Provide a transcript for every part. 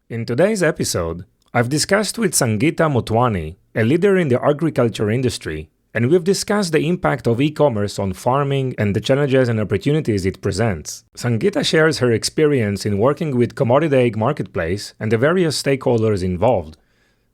In today's episode, I've discussed with Sangeeta Motwani, a leader in the agriculture industry, and we've discussed the impact of e-commerce on farming and the challenges and opportunities it presents. Sangeeta shares her experience in working with CommoditAg marketplace and the various stakeholders involved.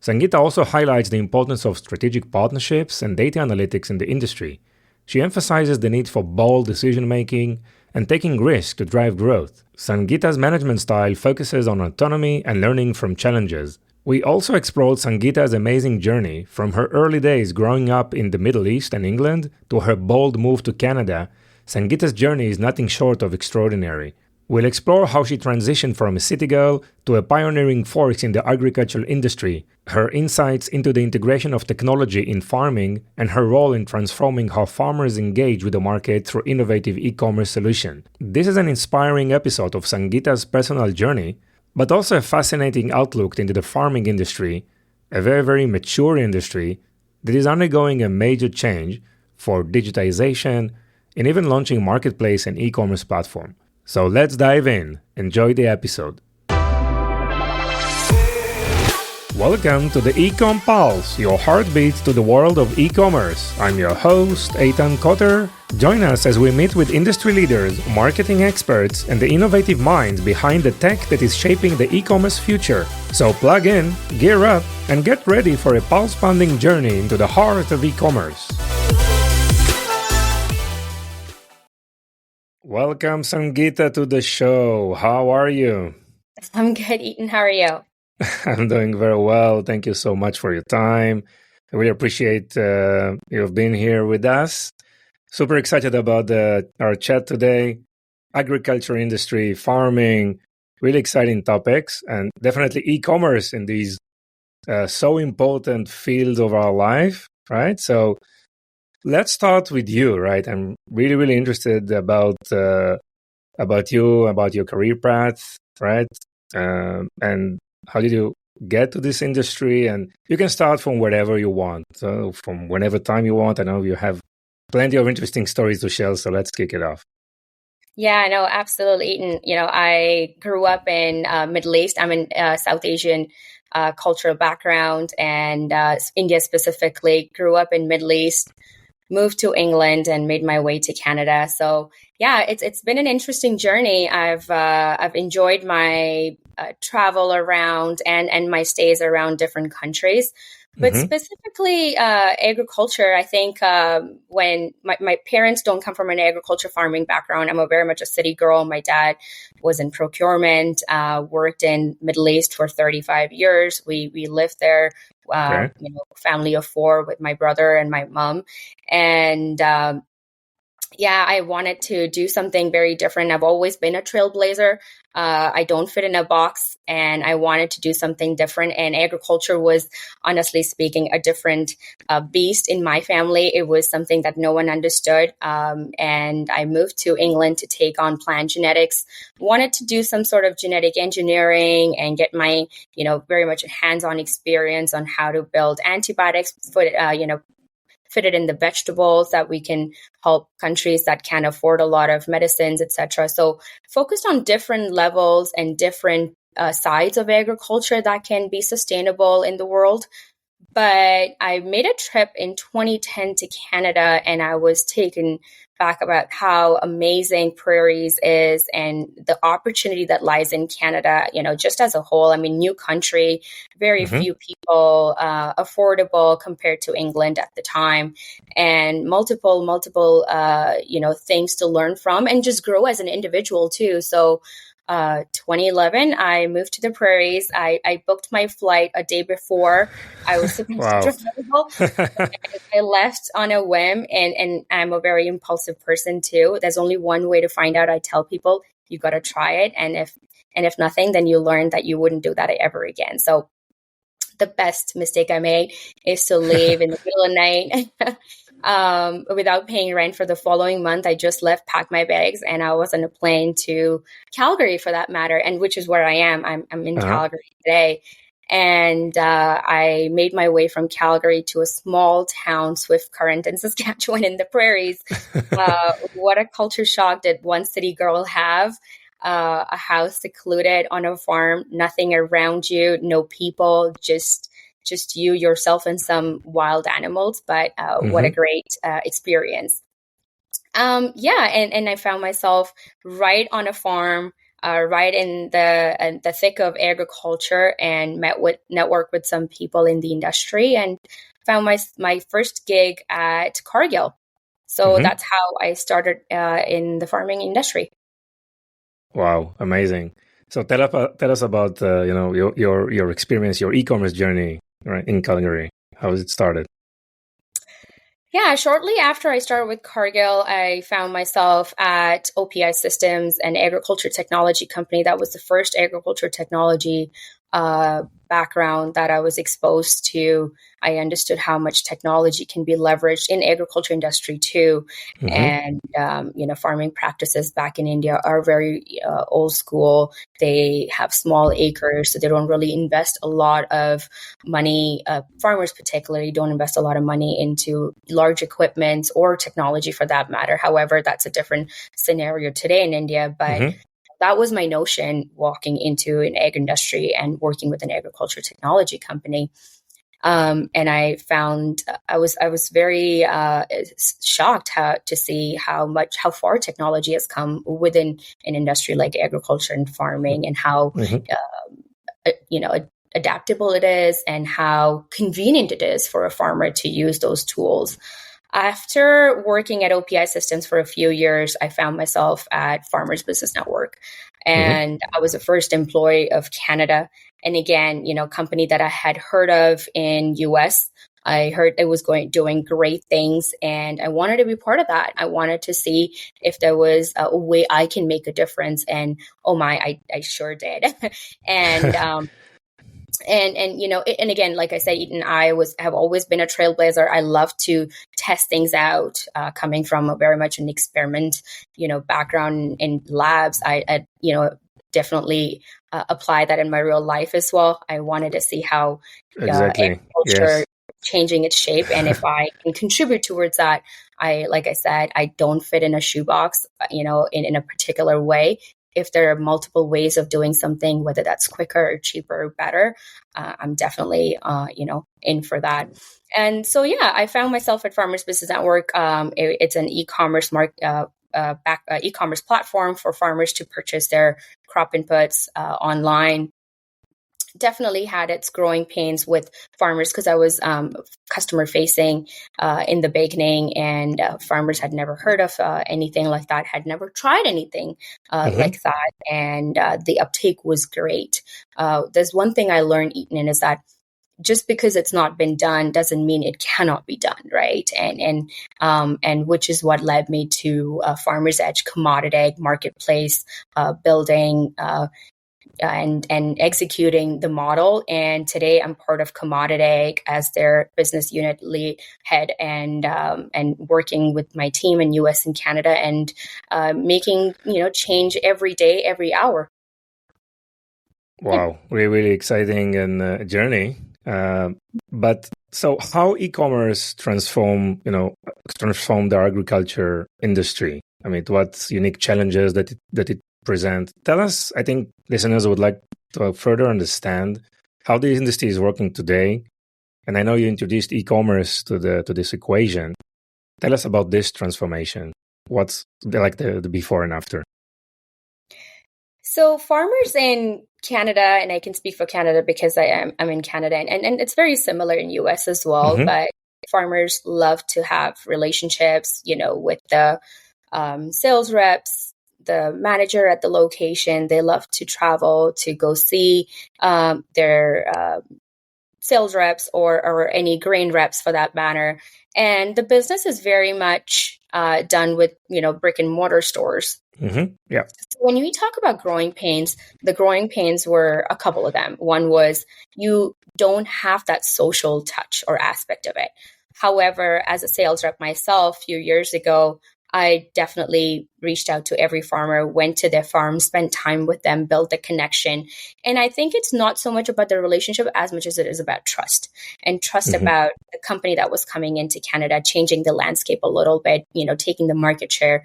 Sangeeta also highlights the importance of strategic partnerships and data analytics in the industry. She emphasizes the need for bold decision-making and taking risks to drive growth. Sangeeta's management style focuses on autonomy and learning from challenges. We also explored Sangeeta's amazing journey from her early days growing up in the Middle East and England to her bold move to Canada. Sangeeta's journey is nothing short of extraordinary. We'll explore how she transitioned from a city girl to a pioneering force in the agricultural industry, her insights into the integration of technology in farming, and her role in transforming how farmers engage with the market through innovative e-commerce solutions. This is an inspiring episode of Sangeeta's personal journey, but also a fascinating outlook into the farming industry, a very mature industry that is undergoing a major change for digitization and even launching marketplace and e-commerce platform. So let's dive in. Enjoy the episode. Welcome to the Ecom Pulse, your heartbeat to the world of e-commerce. I'm your host, Eitan Kotter. Join us as we meet with industry leaders, marketing experts, and the innovative minds behind the tech that is shaping the e-commerce future. So plug in, gear up, and get ready for a pulse-pounding journey into the heart of e-commerce. Welcome, Sangeeta, to the show. How are you? I'm good, Ethan. How are you? I'm doing very well. Thank you so much for your time. I really appreciate you've been here with us. Super excited about our chat today. Agriculture industry, farming, really exciting topics, and definitely e-commerce in these so important fields of our life, right? So let's start with you, right? I'm really interested about you, about your career path, right? And how did you get to this industry? And you can start from wherever you want, from whenever time you want. I know you have plenty of interesting stories to share, so let's kick it off. Yeah, no, absolutely, Ethan. I grew up in Middle East. I'm in South Asian cultural background, and India specifically. Grew up in Middle East. Moved to England and made my way to Canada. So yeah, it's been an interesting journey. I've enjoyed my travel around and my stays around different countries, but specifically agriculture. I think when my parents don't come from an agriculture farming background, I'm very much a city girl. My dad was in procurement, worked in Middle East for 35 years. We lived there. Family of four with my brother and my mom. And I wanted to do something very different. I've always been a trailblazer. I don't fit in a box, and I wanted to do something different. And agriculture was, honestly speaking, a different beast in my family. It was something that no one understood. And I moved to England to take on plant genetics. Wanted to do some sort of genetic engineering and get my, very much hands-on experience on how to build antibiotics for, fit it in the vegetables that we can help countries that can't afford a lot of medicines, etc. So focused on different levels and different sides of agriculture that can be sustainable in the world. But I made a trip in 2010 to Canada, and I was taken back about how amazing prairies is and the opportunity that lies in Canada, just as a whole. I mean, new country, very few people, affordable compared to England at the time, and multiple, things to learn from and just grow as an individual too. So 2011, I moved to the prairies. I booked my flight a day before I was supposed to travel. I left on a whim, and I'm a very impulsive person too. There's only one way to find out. I tell people, you got to try it. And if nothing, then you learn that you wouldn't do that ever again. So the best mistake I made is to leave in the middle of the night. Without paying rent for the following month. I just left, packed my bags, and I was on a plane to Calgary, for that matter, and which is where I am. I'm in Calgary today. And I made my way from Calgary to a small town, Swift Current in Saskatchewan in the prairies. What a culture shock did one city girl have. a house secluded on a farm, nothing around you, no people, just you, yourself, and some wild animals. But what a great experience. And I found myself right on a farm, right in the thick of agriculture, and networked with some people in the industry, and found my first gig at Cargill. So that's how I started in the farming industry. Wow, amazing! So tell us about your experience, your e-commerce journey, right, in Calgary. How was it started? Yeah, shortly after I started with Cargill, I found myself at OPI Systems, an agriculture technology company. That was the first agriculture technology background that I was exposed to. I understood how much technology can be leveraged in agriculture industry too. And, farming practices back in India are very old school. They have small acres, so they don't really invest a lot of money. Farmers particularly don't invest a lot of money into large equipment or technology for that matter. However, that's a different scenario today in India. But that was my notion walking into an ag industry and working with an agriculture technology company. And I found I was very shocked to see how far technology has come within an industry like agriculture and farming, and how adaptable it is, and how convenient it is for a farmer to use those tools. After working at OPI Systems for a few years, I found myself at Farmers Business Network, and I was the first employee of Canada. And again, company that I had heard of in US. I heard it was doing great things, and I wanted to be part of that. I wanted to see if there was a way I can make a difference. And oh my, I sure did. And and again, like I said, Eaton, have always been a trailblazer. I love to test things out, coming from a very much an experiment, background in labs. I definitely apply that in my real life as well. I wanted to see how agriculture changing its shape, and if I can contribute towards that. Like I said, I don't fit in a shoebox, in a particular way. If there are multiple ways of doing something, whether that's quicker or cheaper or better, I'm definitely, in for that. And so, I found myself at Farmers Business Network. It's an e-commerce e-commerce platform for farmers to purchase their crop inputs online. Definitely had its growing pains with farmers, because I was customer facing in the beginning, and farmers had never heard of anything like that, had never tried anything like that. And the uptake was great. There's one thing I learned, Eaton, is that just because it's not been done doesn't mean it cannot be done, right? And which is what led me to Farmers Edge CommoditAg marketplace, building and executing the model. And today I'm part of CommoditAg as their business unit lead head, and working with my team in US and Canada, and making change every day, every hour. Wow, really, really exciting and journey. But so, how e-commerce transform the agriculture industry? I mean, what unique challenges that it present? Tell us. I think listeners would like to further understand how the industry is working today. And I know you introduced e-commerce to this equation. Tell us about this transformation. What's the before and after? So farmers in Canada, and I can speak for Canada because I'm in Canada, and it's very similar in US as well, but farmers love to have relationships, with the sales reps, the manager at the location. They love to travel to go see their sales reps or any grain reps for that matter. And the business is very much done with, brick and mortar stores. Yeah. So when we talk about growing pains, the growing pains were a couple of them. One was you don't have that social touch or aspect of it. However, as a sales rep myself, a few years ago, I definitely reached out to every farmer, went to their farm, spent time with them, built a connection. And I think it's not so much about the relationship as much as it is about trust, and trust about the company that was coming into Canada, changing the landscape a little bit, taking the market share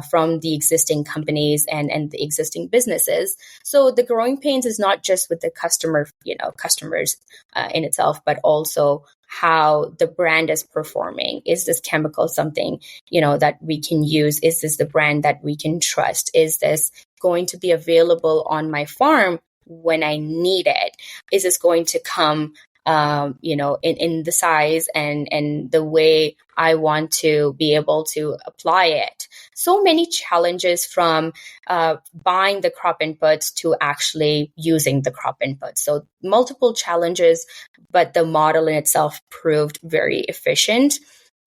from the existing companies and the existing businesses. So the growing pains is not just with the customers in itself, but also how the brand is performing. Is this chemical something, that we can use? Is this the brand that we can trust? Is this going to be available on my farm when I need it? Is this going to come, in the size and the way I want to be able to apply it? So many challenges from buying the crop inputs to actually using the crop inputs. So multiple challenges, but the model in itself proved very efficient.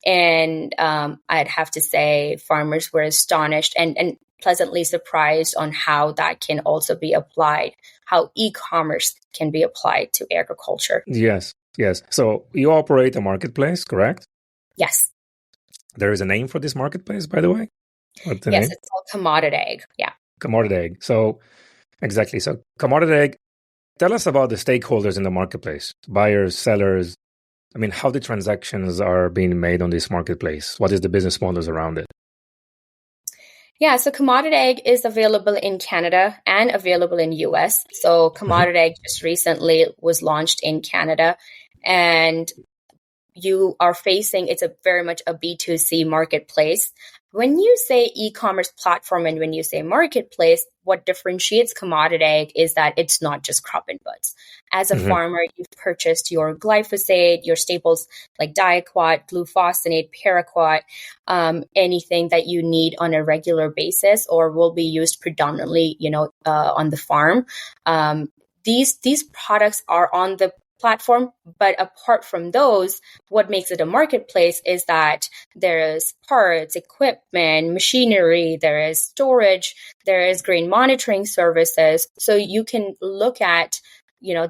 And I'd have to say farmers were astonished and pleasantly surprised on how that can also be applied, how e-commerce can be applied to agriculture. Yes. So you operate a marketplace, correct? Yes. There is a name for this marketplace, by the way? What's the Yes, name? it's called CommoditAg. Yeah. CommoditAg. So exactly. So CommoditAg, tell us about the stakeholders in the marketplace, buyers, sellers. I mean, how the transactions are being made on this marketplace. What is the business models around it? Yeah, so CommoditAg is available in Canada and available in US. So CommoditAg just recently was launched in Canada, and you are facing, it's very much a B2C marketplace. When you say e-commerce platform and when you say marketplace, what differentiates CommoditAg is that it's not just crop inputs. As a farmer, you've purchased your glyphosate, your staples like diquat, glufosinate, paraquat, anything that you need on a regular basis or will be used predominantly, on the farm. These products are on the platform, but apart from those, what makes it a marketplace is that there is parts, equipment, machinery, there is storage, there is grain monitoring services. So you can look at,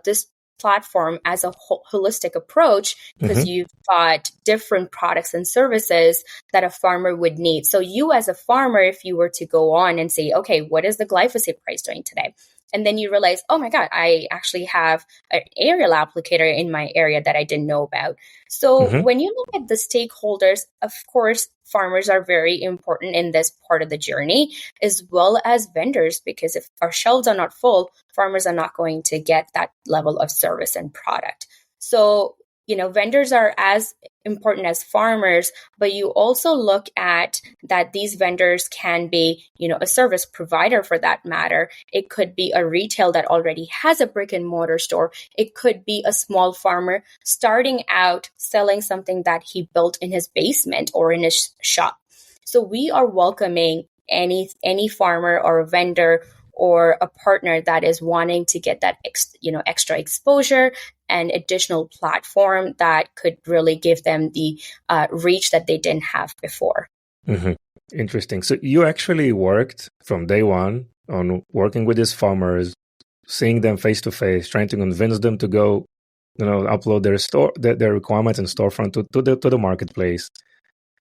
this platform as a holistic approach because you've got different products and services that a farmer would need. So you as a farmer, if you were to go on and say, okay, what is the glyphosate price doing today? And then you realize, oh my God, I actually have an aerial applicator in my area that I didn't know about. So when you look at the stakeholders, of course, farmers are very important in this part of the journey, as well as vendors, because if our shelves are not full, farmers are not going to get that level of service and product. So, vendors are as important as farmers, but you also look at that these vendors can be, a service provider for that matter. It could be a retail that already has a brick and mortar store. It could be a small farmer starting out selling something that he built in his basement or in his shop. So we are welcoming any farmer or a vendor or a partner that is wanting to get that extra exposure and additional platform that could really give them the reach that they didn't have before. Interesting. So you actually worked from day one on working with these farmers, seeing them face to face, trying to convince them to go, upload their requirements and storefront to the marketplace.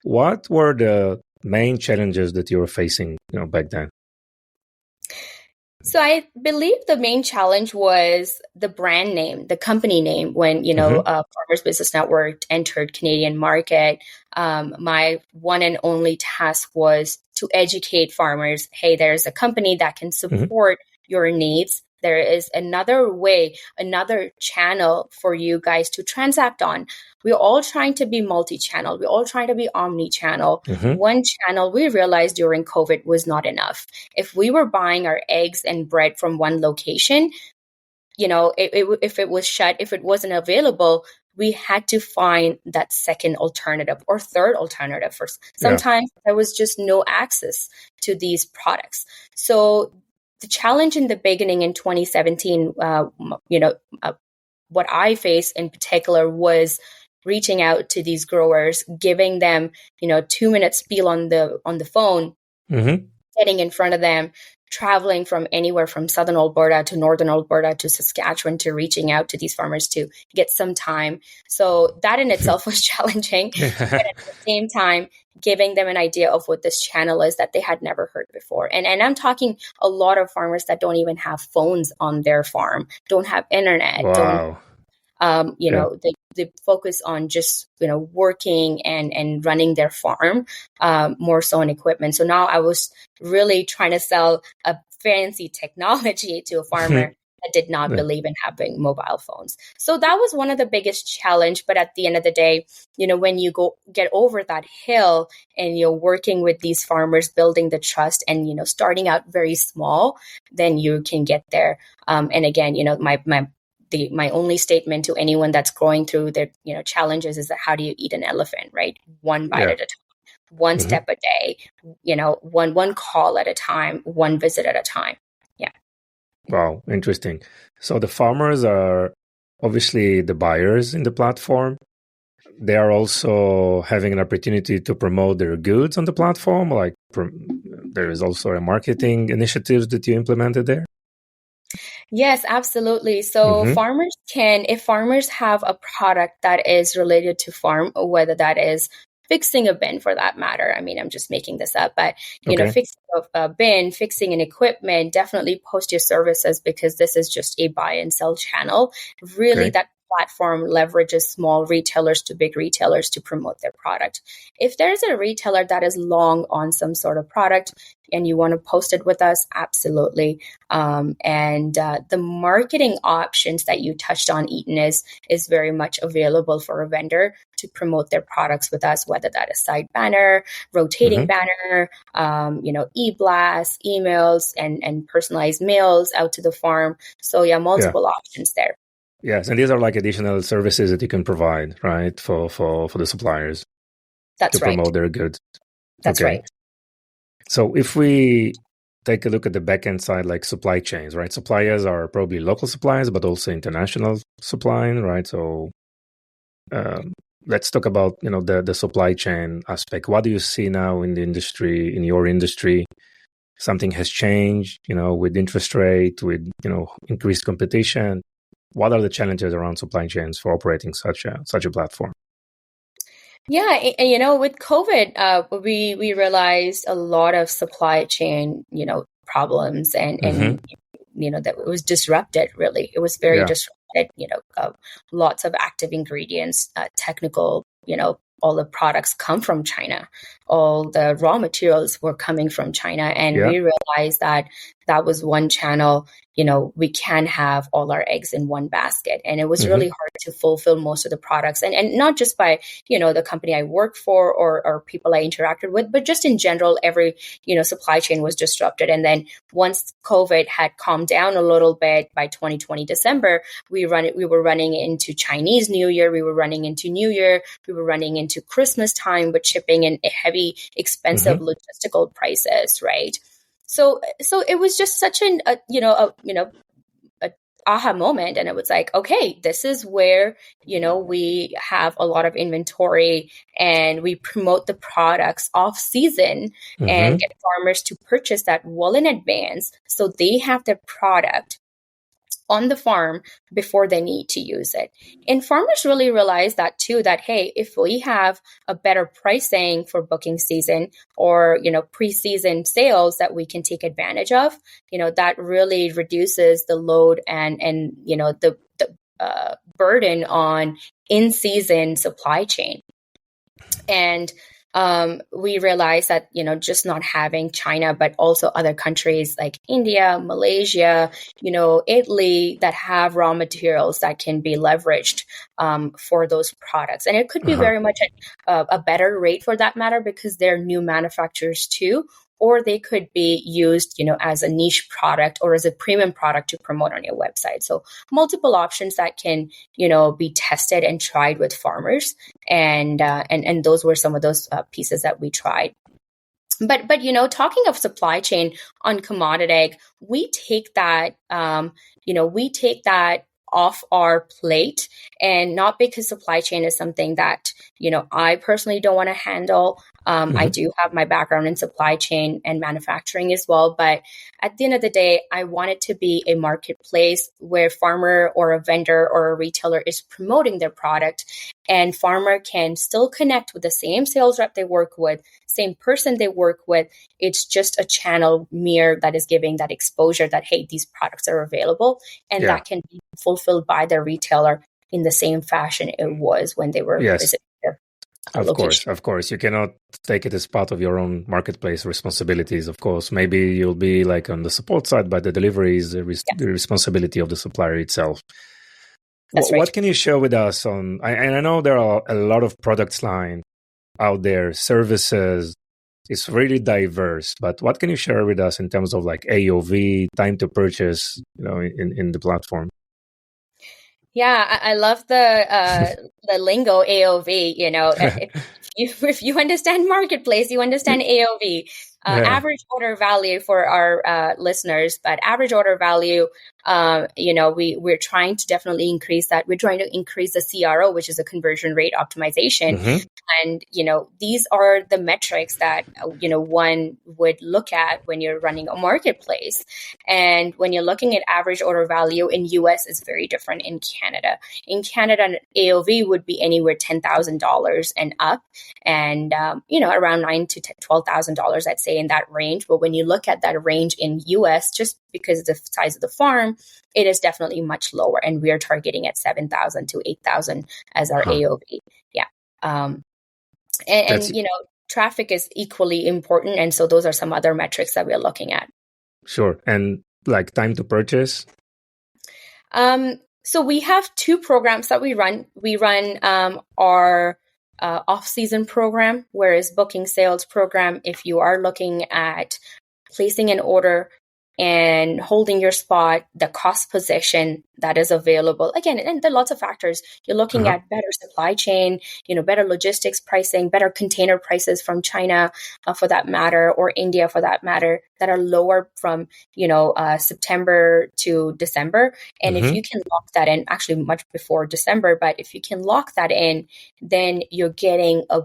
What were the main challenges that you were facing, back then? So I believe the main challenge was the brand name, the company name. When, Farmers Business Network entered Canadian market, my one and only task was to educate farmers. Hey, there's a company that can support your needs. There is another way, another channel for you guys to transact on. We're all trying to be multi-channel. We're all trying to be omni-channel. One channel we realized during COVID was not enough. If we were buying our eggs and bread from one location, if it was shut, if it wasn't available, we had to find that second alternative or third alternative. Sometimes there was just no access to these products. So the challenge in the beginning in 2017, what I faced in particular was reaching out to these growers, giving them, 2-minute spiel on the phone, getting in front of them, traveling from anywhere from southern Alberta to northern Alberta to Saskatchewan to reaching out to these farmers to get some time. So that in itself was challenging. But at the same time, giving them an idea of what this channel is that they had never heard before. And I'm talking a lot of farmers that don't even have phones on their farm, don't have internet, Wow. they focus on just, working and running their farm, more so on equipment. So now I was really trying to sell a fancy technology to a farmer that did not believe in having mobile phones. So that was one of the biggest challenge. But at the end of the day, when you get over that hill and you're working with these farmers, building the trust and, starting out very small, then you can get there. And again, my only statement to anyone that's going through their, challenges is that how do you eat an elephant, right? One bite at a time, one step a day, one call at a time, one visit at a time. Yeah. Wow, interesting. So the farmers are obviously the buyers in the platform. They are also having an opportunity to promote their goods on the platform. Like there is also a marketing initiatives that you implemented there. Yes, absolutely. So farmers if farmers have a product that is related to farm, or whether that is fixing a bin for that matter. I mean, I'm just making this up, but fixing a bin, fixing an equipment, definitely post your services because this is just a buy and sell channel. Really, that platform leverages small retailers to big retailers to promote their product. If there's a retailer that is long on some sort of product and you want to post it with us, absolutely. And the marketing options that you touched on, Eaton, is very much available for a vendor to promote their products with us, whether that is side banner, rotating banner, e-blasts, emails, and personalized mails out to the farm. So multiple options there. Yes, and these are like additional services that you can provide, right, for the suppliers. That's to promote their goods. That's right. So if we take a look at the backend side, like supply chains, right? Suppliers are probably local suppliers, but also international supplying, right? So let's talk about the supply chain aspect. What do you see now in the industry, in your industry? Something has changed, with interest rate, with increased competition. What are the challenges around supply chains for operating such a platform? Yeah, and with COVID, we realized a lot of supply chain, problems and that it was disrupted. Really, it was very disrupted. Lots of active ingredients, technical, all the products come from China. All the raw materials were coming from China, and we realized that was one channel. We can have all our eggs in one basket. And it was really hard to fulfill most of the products. And not just by, the company I work for or people I interacted with, but just in general, every, supply chain was disrupted. And then once COVID had calmed down a little bit by 2020 December, we were running into Chinese New Year. We were running into New Year. We were running into Christmas time with shipping and heavy, expensive logistical prices, right? So it was just such an aha moment, and it was like, okay, this is where we have a lot of inventory, and we promote the products off season and get farmers to purchase that well in advance, so they have their product on the farm before they need to use it. And farmers really realize that too, that, hey, if we have a better pricing for booking season or, pre-season sales that we can take advantage of, that really reduces the load and the burden on in-season supply chain. And we realized that, just not having China, but also other countries like India, Malaysia, Italy that have raw materials that can be leveraged for those products. And it could be very much a better rate for that matter, because they're new manufacturers too, or they could be used, as a niche product or as a premium product to promote on your website. So multiple options that can, be tested and tried with farmers. And those were some of those pieces that we tried. But talking of supply chain on CommoditAg, we take that, off our plate, and not because supply chain is something that, I personally don't want to handle. I do have my background in supply chain and manufacturing as well. But at the end of the day, I want it to be a marketplace where a farmer or a vendor or a retailer is promoting their product and farmer can still connect with the same sales rep they work with, same person they work with. It's just a channel mirror that is giving that exposure that, hey, these products are available, and that can be fulfilled by the retailer in the same fashion it was when they were visiting their location. Of course. You cannot take it as part of your own marketplace responsibilities, of course. Maybe you'll be like on the support side, but the delivery is the responsibility of the supplier itself. That's right. What can you share with us on, and I know there are a lot of products line out there, services, it's really diverse, but what can you share with us in terms of like AOV, time to purchase, in the platform? Yeah, I love the lingo AOV. If you understand marketplace, you understand AOV, average order value for our listeners. But average order value, we're trying to definitely increase that. We're trying to increase the CRO, which is a conversion rate optimization. And, these are the metrics that, one would look at when you're running a marketplace. And when you're looking at average order value in US, it's very different in Canada. In Canada, an AOV would be anywhere $10,000 and up, and, around $9,000 to $12,000, I'd say, in that range. But when you look at that range in US, just because of the size of the farm, it is definitely much lower. And we are targeting at 7,000 to 8,000 as our AOV. Yeah. And traffic is equally important. And so those are some other metrics that we're looking at. Sure. And like time to purchase? So we have two programs that we run. We run our off-season program, whereas booking sales program, if you are looking at placing an order and holding your spot, the cost position that is available. Again, and there are lots of factors. You're looking at better supply chain, better logistics pricing, better container prices from China for that matter, or India for that matter, that are lower from, September to December. And if you can lock that in, actually much before December, but if you can lock that in, then you're getting a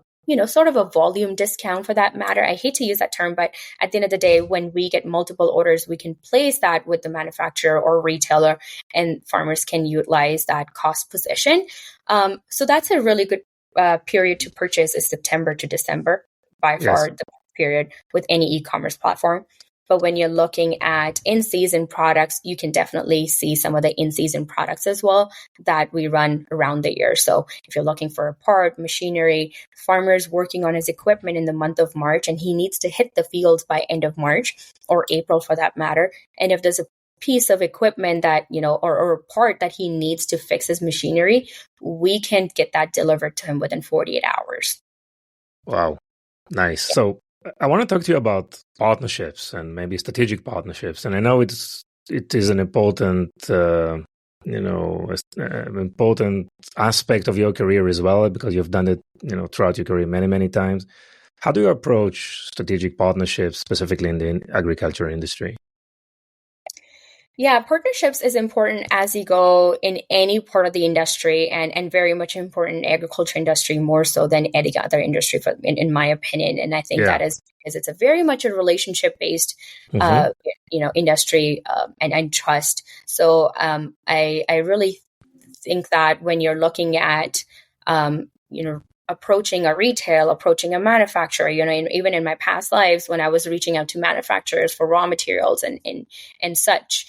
sort of a volume discount for that matter. I hate to use that term, but at the end of the day, when we get multiple orders, we can place that with the manufacturer or retailer, and farmers can utilize that cost position. So that's a really good period to purchase, is September to December, by far the period with any e-commerce platform. But when you're looking at in-season products, you can definitely see some of the in-season products as well that we run around the year. So if you're looking for a part, machinery, farmer's working on his equipment in the month of March, and he needs to hit the fields by end of March or April for that matter. And if there's a piece of equipment that, or a part that he needs to fix his machinery, we can get that delivered to him within 48 hours. Wow. Nice. Yeah. So I want to talk to you about partnerships and maybe strategic partnerships. And I know it is an important, important aspect of your career as well, because you've done it, throughout your career many, many times. How do you approach strategic partnerships, specifically in the agriculture industry? Yeah, partnerships is important as you go in any part of the industry, and very much important in agriculture industry, more so than any other industry, in my opinion. And I think that is because it's a very much a relationship-based, industry and trust. So I really think that when you're looking at, approaching a retail, approaching a manufacturer, and even in my past lives when I was reaching out to manufacturers for raw materials and such,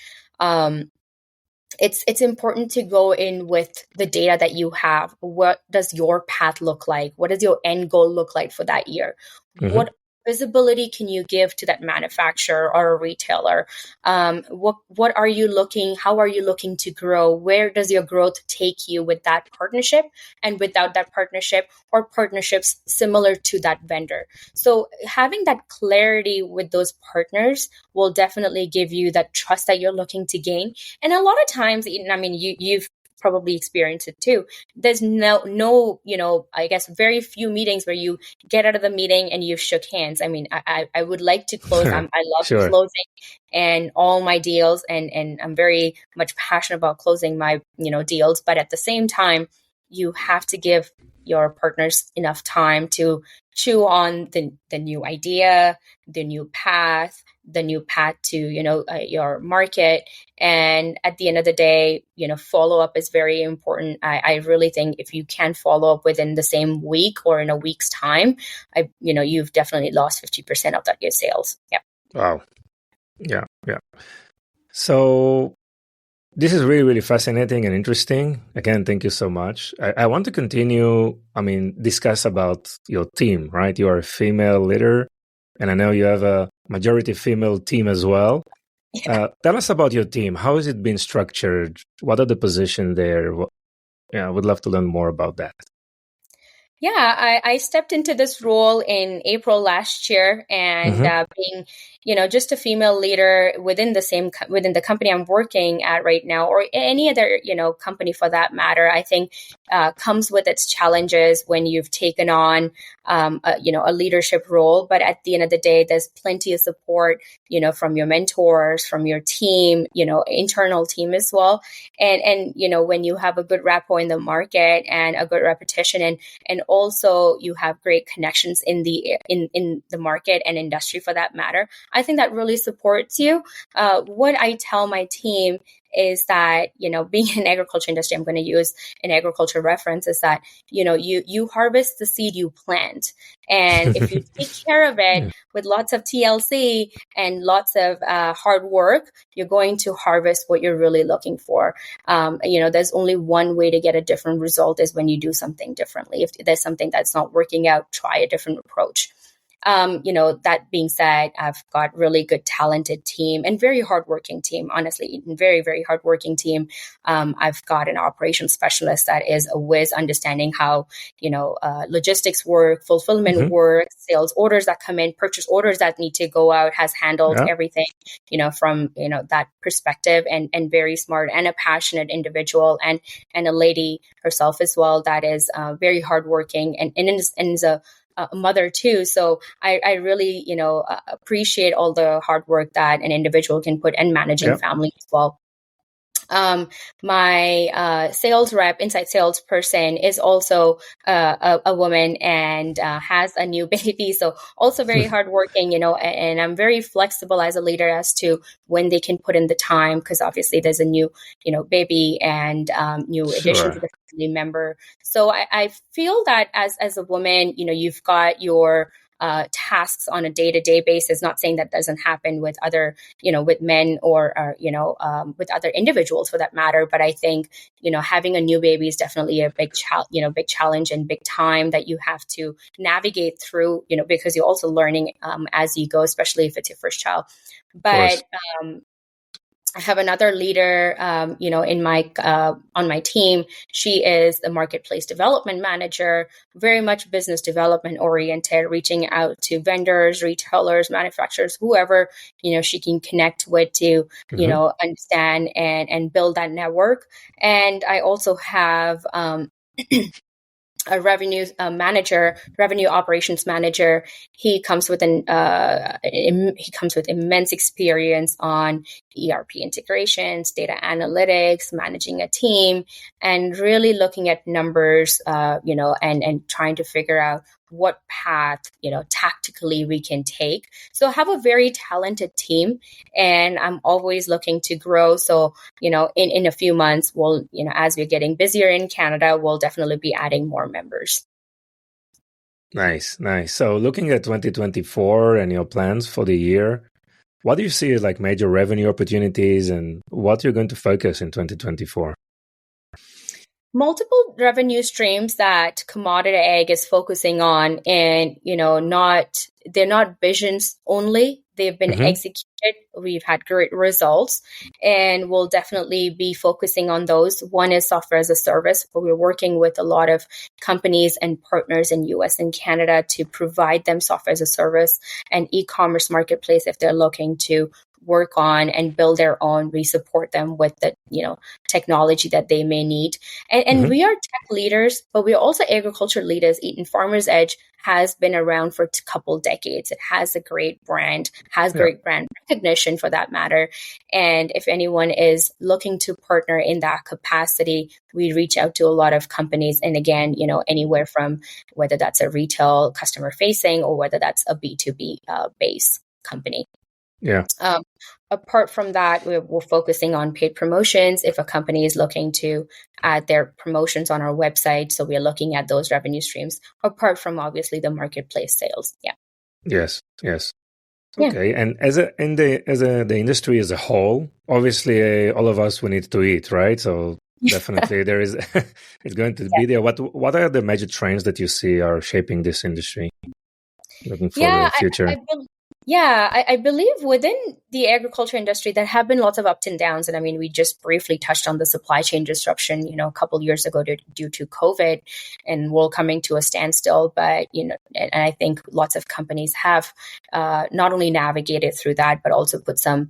it's important to go in with the data that you have. What does your path look like? What does your end goal look like for that year? What visibility can you give to that manufacturer or a retailer? What are you looking? How are you looking to grow? Where does your growth take you with that partnership and without that partnership, or partnerships similar to that vendor? So having that clarity with those partners will definitely give you that trust that you're looking to gain. And a lot of times, you've probably experienced it too. There's no, I guess very few meetings where you get out of the meeting and you shook hands. I would like to close. I love closing and all my deals, and I'm very much passionate about closing my, deals. But at the same time, you have to give your partners enough time to chew on the new idea, the new path, the new path to, your market. And at the end of the day, follow up is very important. I really think if you can follow up within the same week or in a week's time, you've definitely lost 50% of your sales. Yeah. Wow. Yeah. Yeah. So this is really, really fascinating and interesting. Again, thank you so much. I want to continue, discuss about your team, right? You are a female leader, and I know you have a majority female team as well. Yeah. Tell us about your team. How has it been structured? What are the positions there? I would love to learn more about that. Yeah, I stepped into this role in April last year, and being, just a female leader within the company I'm working at right now, or any other, company for that matter, I think comes with its challenges when you've taken on, a leadership role. But at the end of the day, there's plenty of support, from your mentors, from your team, internal team as well. And when you have a good rapport in the market and a good reputation, and also you have great connections in the market and industry for that matter, I think that really supports you. What I tell my team is that, being in agriculture industry, I'm going to use an agriculture reference, is that, you harvest the seed you plant. And if you take care of it with lots of TLC and lots of hard work, you're going to harvest what you're really looking for. There's only one way to get a different result, is when you do something differently. If there's something that's not working out, try a different approach. That being said, I've got really good, talented team and very hardworking team, honestly, very, very hardworking team. I've got an operations specialist that is a whiz understanding how, logistics work, fulfillment work, sales orders that come in, purchase orders that need to go out, has handled everything, from, that perspective, and very smart and a passionate individual, and a lady herself as well that is very hardworking and is a mother too. So I really, appreciate all the hard work that an individual can put in managing family as well. My sales rep, inside sales person, is also a woman and has a new baby. So also very hardworking, and I'm very flexible as a leader as to when they can put in the time, because obviously there's a new, baby and new addition to the family member. So I feel that as a woman, you've got your tasks on a day-to-day basis. Not saying that doesn't happen with other, with men or with other individuals for that matter. But I think, having a new baby is definitely a big challenge and big time that you have to navigate through, because you're also learning as you go, especially if it's your first child. But I have another leader, in my on my team. She is the marketplace development manager, very much business development oriented, reaching out to vendors, retailers, manufacturers, whoever she can connect with to understand and build that network. And I also have a revenue operations manager. He comes with immense experience on ERP integrations, data analytics, managing a team, and really looking at numbers, and trying to figure out what path, tactically we can take. So I have a very talented team, and I'm always looking to grow. So, in a few months, we'll, as we're getting busier in Canada, we'll definitely be adding more members. Nice. So looking at 2024 and your plans for the year, what do you see as like major revenue opportunities, and what you're going to focus in 2024? Multiple revenue streams that CommoditAg is focusing on, and they're not visions only. They've been executed. We've had great results, and we'll definitely be focusing on those. One is software as a service, where we're working with a lot of companies and partners in US and Canada to provide them software as a service and e-commerce marketplace if they're looking to work on and build their own. We support them with the technology that they may need, and we are tech leaders, but we're also agriculture leaders. Eaton Farmers Edge has been around for a couple decades. It has a great brand, has great brand recognition for that matter. And if anyone is looking to partner in that capacity, we reach out to a lot of companies, and again, anywhere from whether that's a retail customer facing or whether that's a B2B base company. Yeah. Apart from that, we're focusing on paid promotions. If a company is looking to add their promotions on our website, so we're looking at those revenue streams, apart from obviously the marketplace sales. Yeah. Yes. Yes. Yeah. Okay. And the industry as a whole, obviously, all of us we need to eat, right? So definitely there is it's going to be there. What are the major trends that you see are shaping this industry? Looking for Yeah, the future. I believe within the agriculture industry, there have been lots of ups and downs. And I mean, we just briefly touched on the supply chain disruption, a couple years ago due to COVID and world coming to a standstill. But, and I think lots of companies have not only navigated through that, but also put some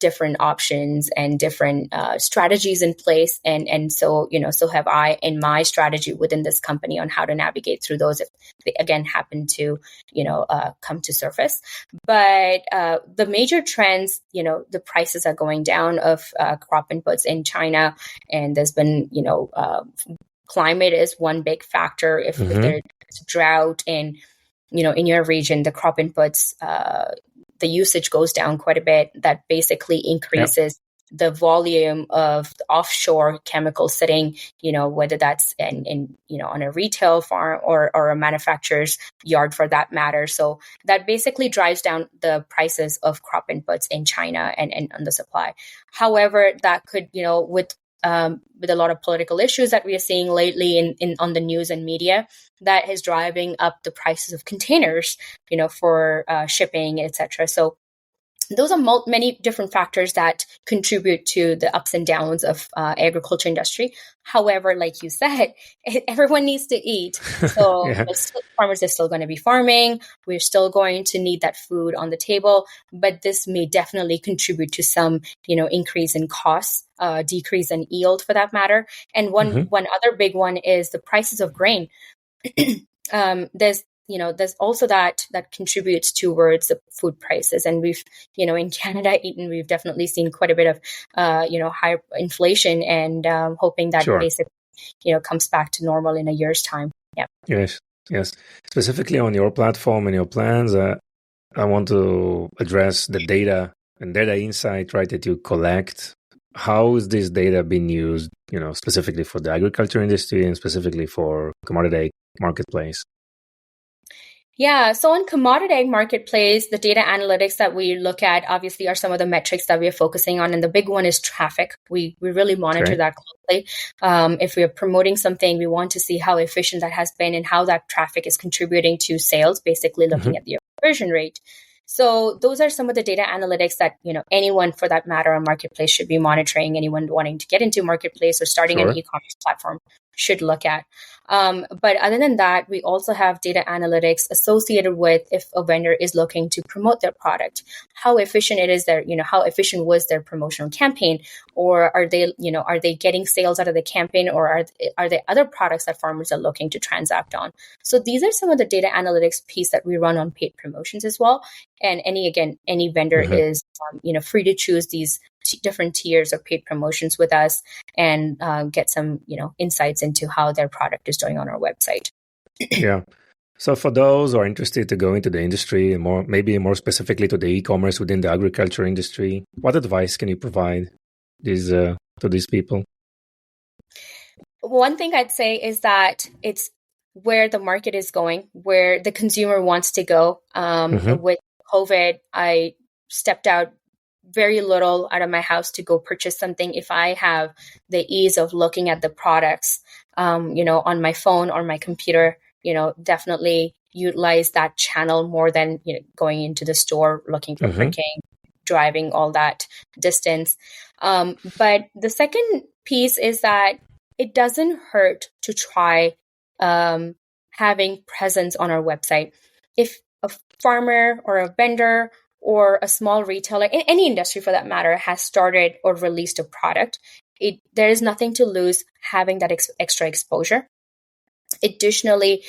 different options and different strategies in place. And so, so have I in my strategy within this company on how to navigate through those if they again happen to, come to surface. But the major trends, the prices are going down of crop inputs in China. And there's been, climate is one big factor. If there's drought in your region, the crop inputs, the usage goes down quite a bit. That basically increases the volume of offshore chemicals sitting, whether that's in on a retail farm or a manufacturer's yard for that matter. So that basically drives down the prices of crop inputs in China and on the supply. However, that could, with a lot of political issues that we are seeing lately in on the news and media, that is driving up the prices of containers, for shipping, etc. So those are many different factors that contribute to the ups and downs of agriculture industry. However, like you said, everyone needs to eat. So farmers are still going to be farming. We're still going to need that food on the table. But this may definitely contribute to some, increase in costs, decrease in yield for that matter. And one other big one is the prices of grain. There's also that contributes towards the food prices. And we've, in Canada, we've definitely seen quite a bit of, high inflation and hoping that basically, comes back to normal in a year's time. Yeah. Yes. Specifically on your platform and your plans, I want to address the data and data insight, right, that you collect. How is this data being used, specifically for the agriculture industry and specifically for CommoditAg marketplace? Yeah, so on CommoditAg marketplace, the data analytics that we look at obviously are some of the metrics that we are focusing on, and the big one is traffic. We really monitor that closely. If we are promoting something, we want to see how efficient that has been and how that traffic is contributing to sales, basically looking at the conversion rate. So those are some of the data analytics that, anyone for that matter on marketplace should be monitoring. Anyone wanting to get into marketplace or starting an e-commerce platform should look at. But other than that, we also have data analytics associated with if a vendor is looking to promote their product, how efficient it is there, how efficient was their promotional campaign, or are they getting sales out of the campaign, or are there other products that farmers are looking to transact on? So these are some of the data analytics piece that we run on paid promotions as well. And any vendor is, free to choose these different tiers of paid promotions with us and get some, insights into how their product is doing on our website. Yeah. So for those who are interested to go into the industry and maybe more specifically to the e-commerce within the agriculture industry, what advice can you provide to these people? One thing I'd say is that it's where the market is going, where the consumer wants to go. With COVID, I stepped out very little out of my house to go purchase something. If I have the ease of looking at the products, on my phone or my computer, definitely utilize that channel more than going into the store, looking for printing, driving all that distance. But the second piece is that it doesn't hurt to try having presence on our website. If a farmer or a vendor or a small retailer, in any industry for that matter, has started or released a product, there is nothing to lose having that extra exposure. Additionally,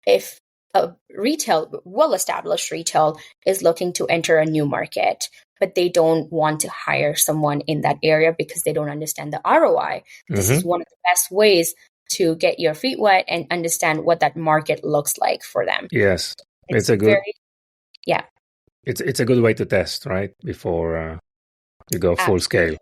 if a well-established retail is looking to enter a new market, but they don't want to hire someone in that area because they don't understand the ROI, this is one of the best ways to get your feet wet and understand what that market looks like for them. Yes, it's a good... It's a good way to test, right? Before you go full scale.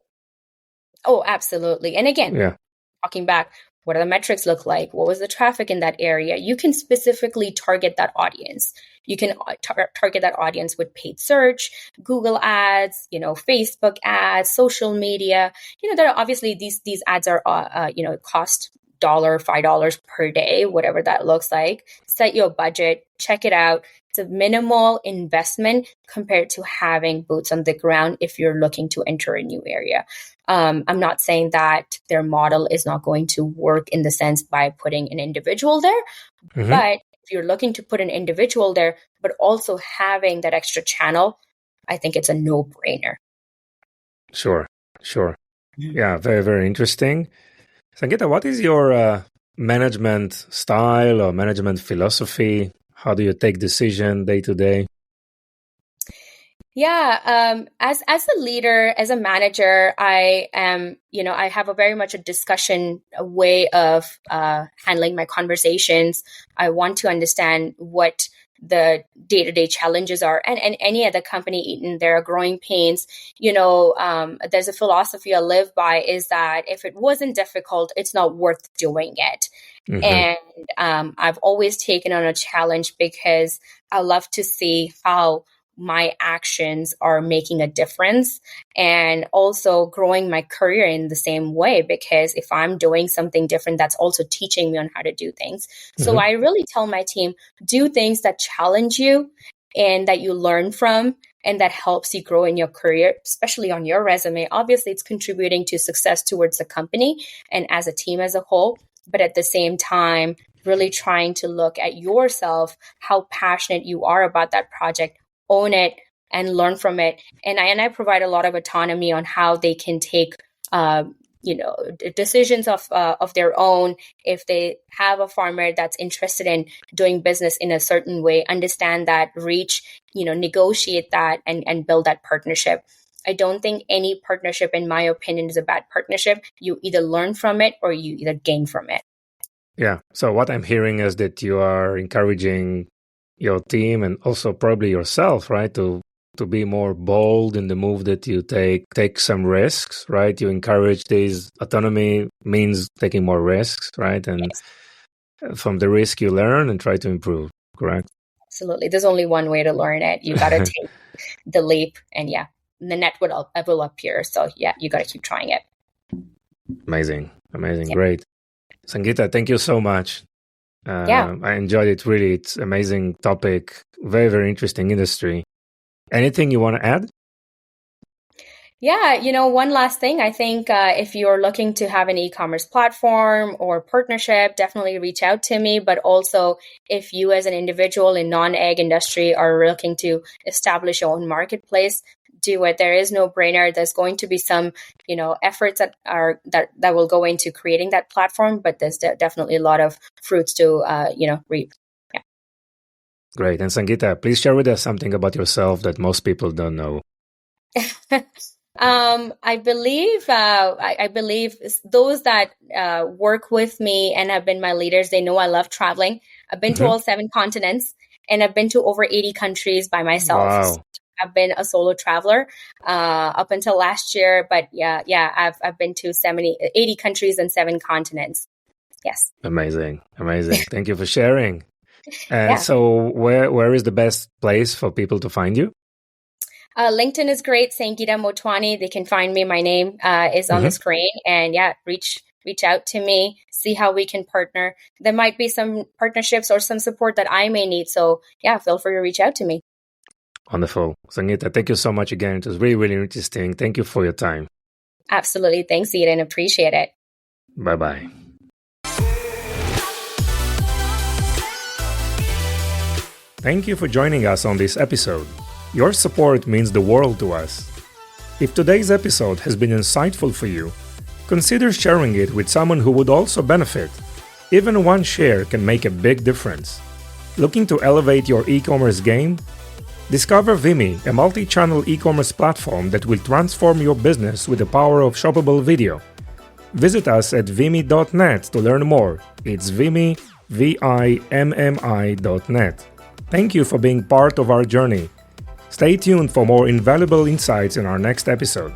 Oh, absolutely. And again, Yeah. talking back, what do the metrics look like? What was the traffic in that area? You can specifically target that audience. You can target that audience with paid search, Google ads, Facebook ads, social media. There are obviously these ads are, cost $5 per day, whatever that looks like. Set your budget, check it out. It's a minimal investment compared to having boots on the ground if you're looking to enter a new area. I'm not saying that their model is not going to work in the sense by putting an individual there, but if you're looking to put an individual there, but also having that extra channel, I think it's a no-brainer. Sure. Yeah, very, very interesting. Sangeeta, what is your management style or management philosophy? How do you take decision day to day? Yeah, as a leader, as a manager, I am, I have a very much a discussion way of handling my conversations. I want to understand what the day-to-day challenges are, and any other company, Eaton, there are growing pains. There's a philosophy I live by is that if it wasn't difficult, it's not worth doing it. And I've always taken on a challenge because I love to see how my actions are making a difference, and also growing my career in the same way, because if I'm doing something different, that's also teaching me on how to do things. So I really tell my team, do things that challenge you and that you learn from and that helps you grow in your career, especially on your resume. Obviously, it's contributing to success towards the company and as a team as a whole, but at the same time, really trying to look at yourself, how passionate you are about that project, own it and learn from it. And I provide a lot of autonomy on how they can take, decisions of their own. If they have a farmer that's interested in doing business in a certain way, understand that, reach, negotiate that and build that partnership. I don't think any partnership, in my opinion, is a bad partnership. You either learn from it or you either gain from it. Yeah. So what I'm hearing is that you are encouraging your team and also probably yourself, right, to be more bold in the move that you take some risks, right? You encourage this. Autonomy means taking more risks, right? And from the risk you learn and try to improve, correct? Absolutely. There's only one way to learn it. You got to take the leap, and the net will appear. So you got to keep trying it. Amazing. Great. Sangeeta, thank you so much. I enjoyed it, really. It's an amazing topic, very, very interesting industry. Anything you want to add? Yeah, one last thing. I think if you're looking to have an e-commerce platform or partnership, definitely reach out to me. But also, if you as an individual in non-ag industry are looking to establish your own marketplace, do it. There is no brainer. There's going to be some, efforts that will go into creating that platform, but there's definitely a lot of fruits to, reap. Yeah. Great. And Sangeeta, please share with us something about yourself that most people don't know. I believe those that work with me and have been my leaders, they know I love traveling. I've been to all 7 continents, and I've been to over 80 countries by myself. Wow. So I've been a solo traveler up until last year, but I've been to 80 countries and 7 continents. Yes. Amazing. Thank you for sharing. So where is the best place for people to find you? LinkedIn is great. Sangeeta Motwani. They can find me. My name is on the screen, and reach out to me, see how we can partner. There might be some partnerships or some support that I may need. So feel free to reach out to me. Wonderful. Sangeeta, thank you so much again. It was really, really interesting. Thank you for your time. Absolutely. Thanks, Eden. Appreciate it. Bye-bye. Thank you for joining us on this episode. Your support means the world to us. If today's episode has been insightful for you, consider sharing it with someone who would also benefit. Even one share can make a big difference. Looking to elevate your e-commerce game? Discover Vimy, a multi-channel e-commerce platform that will transform your business with the power of shoppable video. Visit us at vimy.net to learn more. It's Vimy, VIMMI.net. Thank you for being part of our journey. Stay tuned for more invaluable insights in our next episode.